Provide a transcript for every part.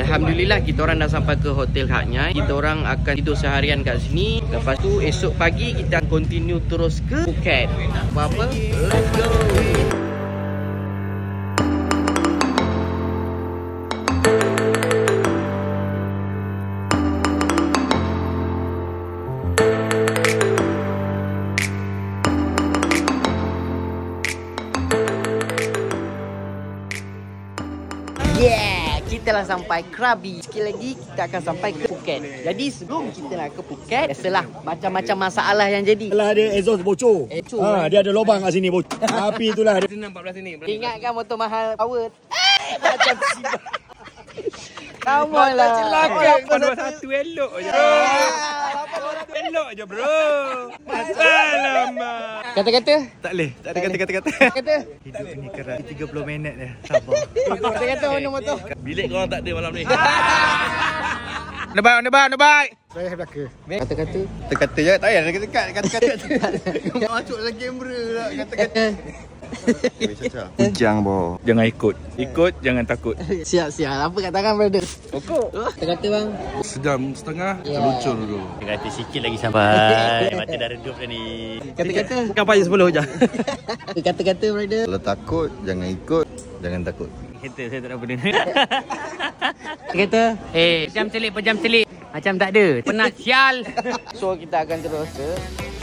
Alhamdulillah kita orang dah sampai ke hotel Hak Nyai. Kita orang akan tidur seharian kat sini. Lepas tu esok pagi kita continue terus ke Phuket. Apa-apa? Let's go. Yeah, kita lah sampai Krabi. Sekali lagi kita akan sampai ke Phuket. Jadi sebelum kita nak ke Phuket, biasalah macam-macam masalah yang jadi. Lah dia exhaust bocor. Dia ada lubang kat sini bocor. Api itulah dia. 14 sini. Ingatkan motor mahal power. Macam sibar. Kamu lah. Celaka. 121 elok je. Elok je bro. Alamak. Kata-kata? Tak boleh. Tak ada kata-kata. Kata? Hidup ni keras. 30 minit dah. Sabar. Kata-kata mana motor? Bilik korang tak ada malam ni. Nebai. Saya belaka. Kata-kata? Kata-kata je. Tak payah dekat-dekat. Kata-kata. Masuk dalam kamera lah. Kata-kata. Ujang boh. Jangan ikut. Ikut, jangan takut. Siap. Apa kat tangan brother? Pokok. Kata-kata bang? Sejam setengah. Terluncur dulu. Kata sikit lagi sampai. Mata dah redup dah ni. Kata-kata? Bukan payah 10 je. Kata-kata brother? Kalau takut, jangan ikut. Jangan takut. Kata saya tak ada apa dengar. Kata? Pejam celik. Macam tak ada. Penat sial. So kita akan terus ke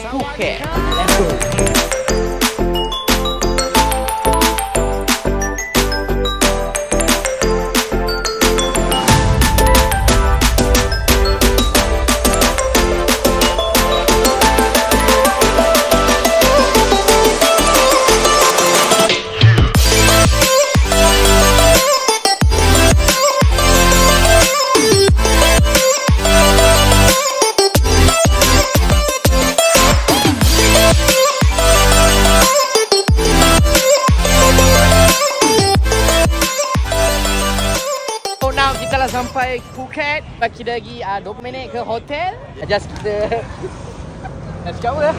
Phuket. Let's go. Kita lah sampai Phuket. Bagi lagi 20 minit ke hotel. Just kita let's go lah.